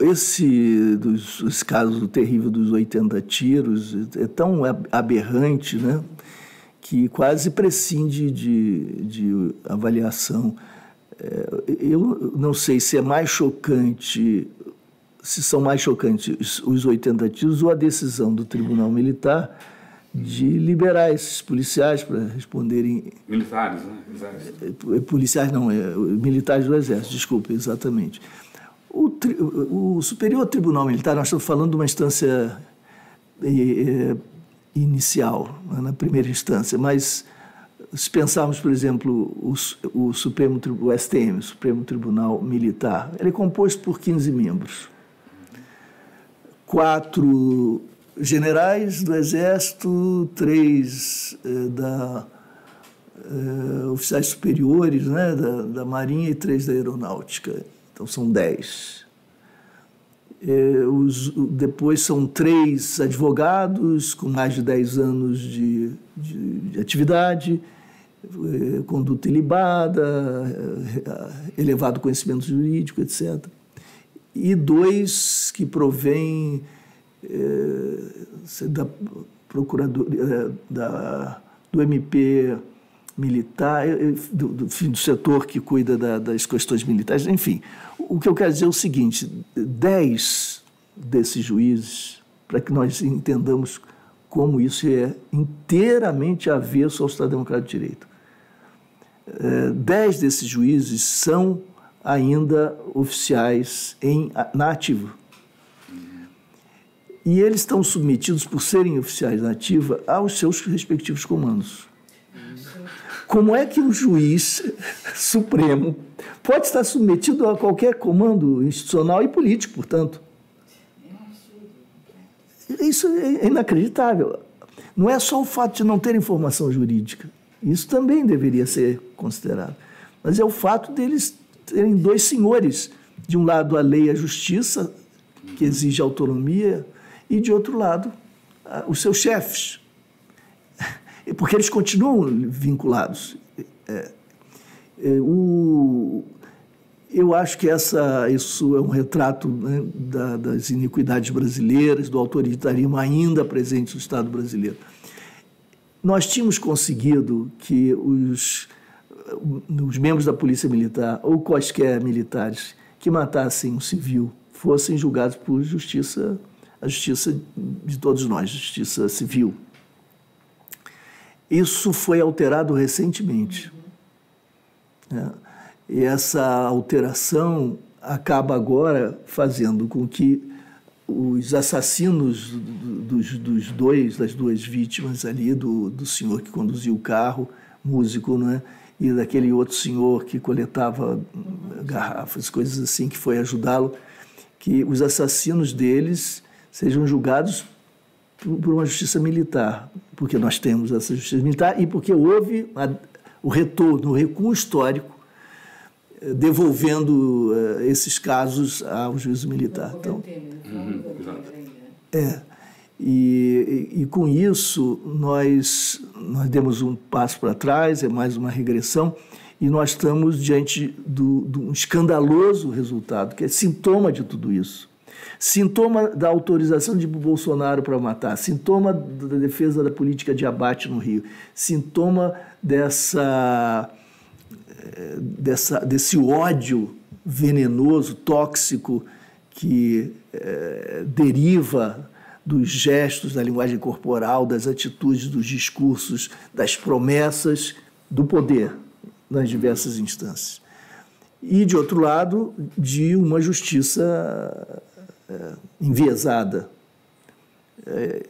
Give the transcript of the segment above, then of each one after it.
Esse caso terrível dos 80 tiros é tão aberrante, né, que quase prescinde de avaliação. Eu não sei se é mais chocante, se são mais chocantes os 80 tiros ou a decisão do Tribunal Militar de liberar esses policiais para responderem... Militares, né? Exército. Policiais não, militares do Exército, desculpa, exatamente. O Superior Tribunal Militar, nós estamos falando de uma instância inicial, na primeira instância, mas se pensarmos, por exemplo, o STM, o Supremo Tribunal Militar, ele é composto por 15 membros. 4 generais do Exército, 3 oficiais superiores, né, da Marinha e 3 da Aeronáutica. Então, são 10. Depois são 3 advogados com mais de 10 anos de atividade, conduta ilibada, elevado conhecimento jurídico, etc. E 2 que provêm da Procuradoria, do MP militar, do setor que cuida das questões militares, enfim. O que eu quero dizer é o seguinte: 10 desses juízes, para que nós entendamos como isso é inteiramente avesso ao Estado Democrático de Direito, 10 desses juízes são ainda oficiais na ativa. E eles estão submetidos, por serem oficiais na ativa, aos seus respectivos comandos. Como é que um juiz supremo pode estar submetido a qualquer comando institucional e político, portanto? Isso é inacreditável. Não é só o fato de não ter informação jurídica. Isso também deveria ser considerado. Mas é o fato deles terem 2 senhores. De um lado, a lei e a justiça, que exige autonomia, e, de outro lado, os seus chefes. Porque eles continuam vinculados. Eu acho que isso é um retrato, né, das iniquidades brasileiras, do autoritarismo ainda presente no Estado brasileiro. Nós tínhamos conseguido que os membros da Polícia Militar, ou quaisquer militares que matassem um civil, fossem julgados por a justiça de todos nós, justiça civil. Isso foi alterado recentemente. E essa alteração acaba agora fazendo com que os assassinos das 2 vítimas ali, do senhor que conduzia o carro, músico, né, e daquele outro senhor que coletava garrafas, coisas assim, que foi ajudá-lo, que os assassinos deles sejam julgados por uma justiça militar, porque nós temos essa justiça militar e porque houve o retorno, o recuo histórico, devolvendo esses casos ao juízo militar. Então, e com isso nós demos um passo para trás, é mais uma regressão, e nós estamos diante de um escandaloso resultado, que é sintoma de tudo isso. Sintoma da autorização de Bolsonaro para matar, sintoma da defesa da política de abate no Rio, sintoma desse ódio venenoso, tóxico, que deriva dos gestos, da linguagem corporal, das atitudes, dos discursos, das promessas do poder nas diversas instâncias. E, de outro lado, de uma justiça enviesada.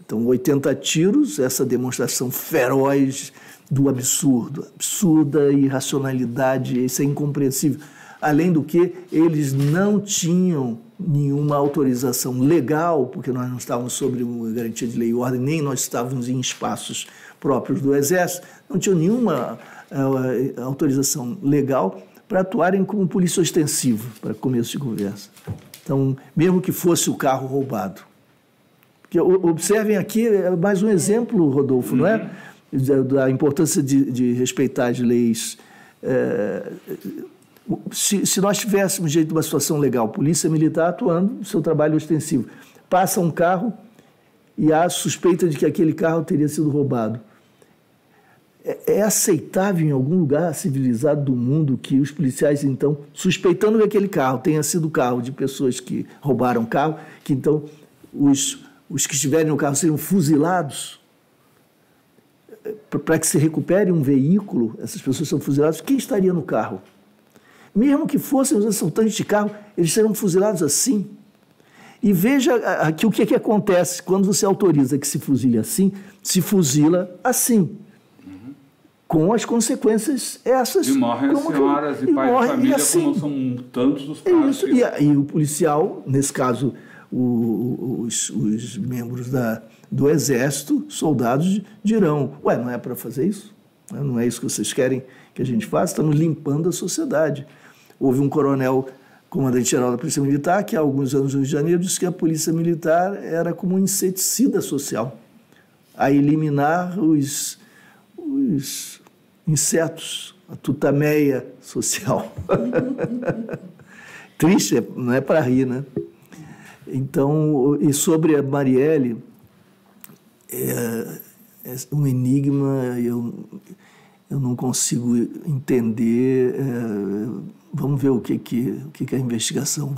Então, 80 tiros, essa demonstração feroz do absurda irracionalidade, isso é incompreensível. Além do que, eles não tinham nenhuma autorização legal, porque nós não estávamos sob uma garantia de lei e ordem, nem nós estávamos em espaços próprios do Exército, não tinham nenhuma autorização legal para atuarem como polícia ostensiva, para começo de conversa. Então, mesmo que fosse o carro roubado. Porque, observem aqui, mais um exemplo, Rodolfo, não é? Da importância de respeitar as leis. Se nós tivéssemos jeito de uma situação legal, polícia militar atuando no seu trabalho ostensivo, passa um carro e há suspeita de que aquele carro teria sido roubado. É aceitável em algum lugar civilizado do mundo que os policiais, então, suspeitando que aquele carro tenha sido carro de pessoas que roubaram o carro, que então os que estiverem no carro seriam fuzilados? Para que se recupere um veículo, essas pessoas são fuziladas, quem estaria no carro? Mesmo que fossem os assaltantes de carro, eles serão fuzilados assim. E veja aqui o que acontece quando você autoriza que se fuzile assim, se fuzila assim. Com as consequências essas. E morrem as senhoras e pais de família, assim, como são tantos os casos. Isso, e o policial, nesse caso, os membros do Exército, soldados, dirão, ué, não é para fazer isso? Não é isso que vocês querem que a gente faça? Estamos limpando a sociedade. Houve um coronel, comandante-geral da Polícia Militar, que há alguns anos no Rio de Janeiro disse que a Polícia Militar era como um inseticida social, a eliminar os insetos, a tutameia social. Triste, não é para rir, né? Então, e sobre a Marielle, é um enigma, eu não consigo entender. Vamos ver o que a investigação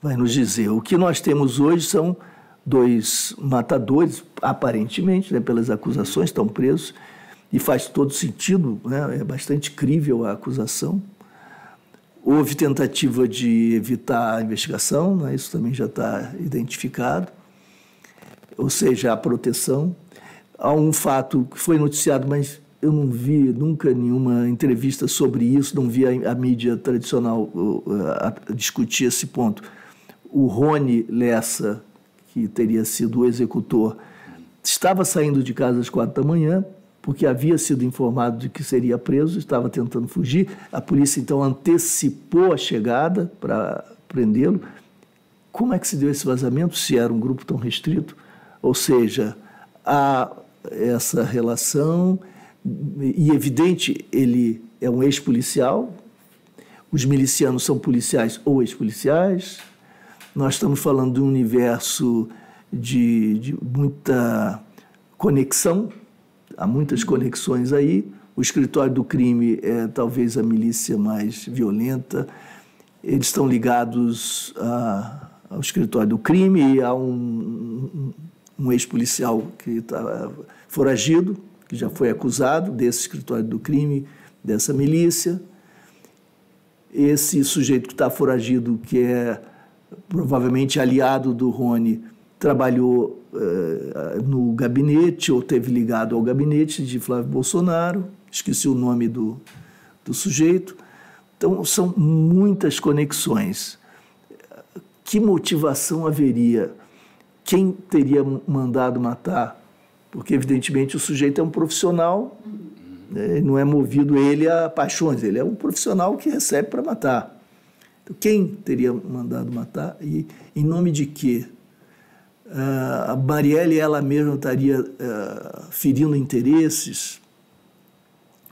vai nos dizer. O que nós temos hoje são 2 matadores, aparentemente, né, pelas acusações, estão presos, e faz todo sentido, né, é bastante crível a acusação. Houve tentativa de evitar a investigação, né, isso também já está identificado, ou seja, a proteção. Há um fato que foi noticiado, mas eu não vi nunca nenhuma entrevista sobre isso, não vi a mídia tradicional discutir esse ponto. O Rony Lessa, que teria sido o executor, estava saindo de casa às 4 da manhã, porque havia sido informado de que seria preso, estava tentando fugir. A polícia, então, antecipou a chegada para prendê-lo. Como é que se deu esse vazamento, se era um grupo tão restrito? Ou seja, há essa relação, e evidente, ele é um ex-policial, os milicianos são policiais ou ex-policiais. Nós estamos falando de um universo de muita conexão, há muitas conexões aí. O escritório do crime é talvez a milícia mais violenta. Eles estão ligados ao escritório do crime, e há um ex-policial que está foragido, que já foi acusado desse escritório do crime, dessa milícia. Esse sujeito que está foragido, que é provavelmente aliado do Rony, trabalhou no gabinete, ou teve ligado ao gabinete de Flávio Bolsonaro, esqueci o nome do sujeito. Então, são muitas conexões. Que motivação haveria? Quem teria mandado matar? Porque, evidentemente, o sujeito é um profissional, né? Não é movido ele a paixões, ele é um profissional que recebe para matar. Então, quem teria mandado matar e em nome de quê? A Marielle, ela mesma estaria ferindo interesses?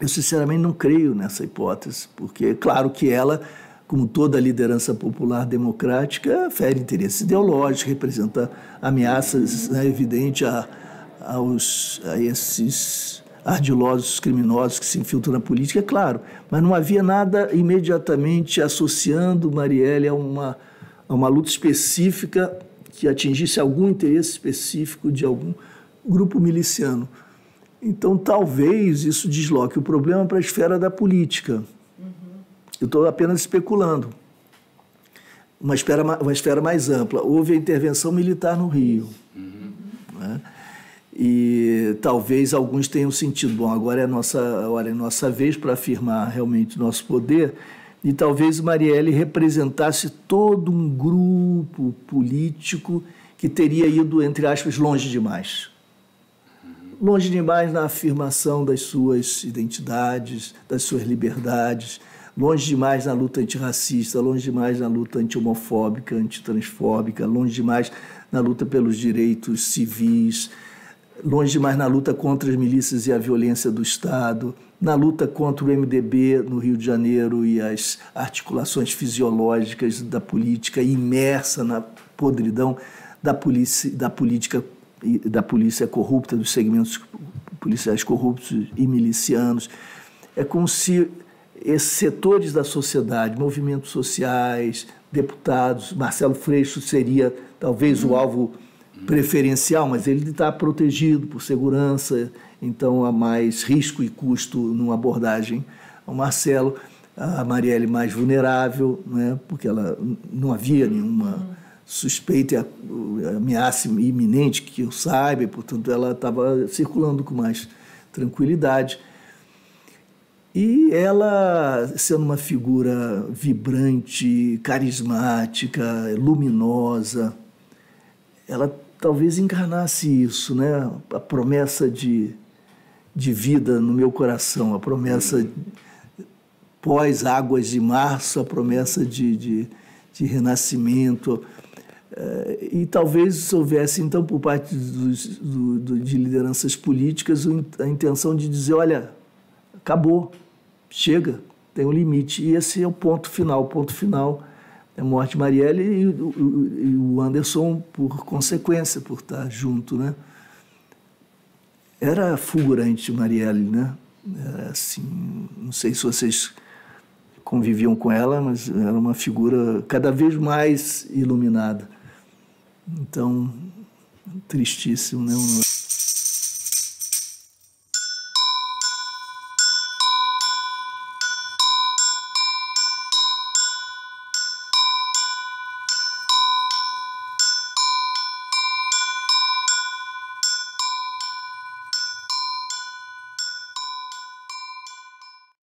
Eu, sinceramente, não creio nessa hipótese, porque, claro que ela, como toda liderança popular democrática, fere interesses ideológicos, representa ameaças, né, evidentes a esses ardilosos criminosos que se infiltram na política, é claro, mas não havia nada imediatamente associando Marielle a uma luta específica que atingisse algum interesse específico de algum grupo miliciano. Então, talvez isso desloque o problema para a esfera da política. Eu estou apenas especulando. Uma esfera mais ampla. Houve a intervenção militar no Rio. Né? E talvez alguns tenham sentido, bom, agora é a nossa vez para afirmar realmente o nosso poder, e talvez Marielle representasse todo um grupo político que teria ido, entre aspas, longe demais. Longe demais na afirmação das suas identidades, das suas liberdades, longe demais na luta antirracista, longe demais na luta anti-homofóbica, antitransfóbica, longe demais na luta pelos direitos civis. longe demais na luta contra as milícias e a violência do Estado, na luta contra o MDB no Rio de Janeiro e as articulações fisiológicas da política imersa na podridão da polícia corrupta, dos segmentos policiais corruptos e milicianos. É como se esses setores da sociedade, movimentos sociais, deputados, Marcelo Freixo seria talvez o alvo preferencial, mas ele está protegido por segurança, então há mais risco e custo numa abordagem ao Marcelo. A Marielle mais vulnerável, né, porque ela não havia nenhuma suspeita e ameaça iminente que eu saiba, e, portanto, ela estava circulando com mais tranquilidade. E ela, sendo uma figura vibrante, carismática, luminosa, ela talvez encarnasse isso, né? A promessa de vida no meu coração, a promessa pós Águas de Março, a promessa de renascimento. E talvez houvesse, então, por parte de lideranças políticas, a intenção de dizer, olha, acabou, chega, tem um limite. E esse é o ponto final. O ponto final é a morte de Marielle e o Anderson, por consequência, por estar junto, né? Era fulgurante Marielle, né? Era assim, não sei se vocês conviviam com ela, mas era uma figura cada vez mais iluminada. Então, tristíssimo, né?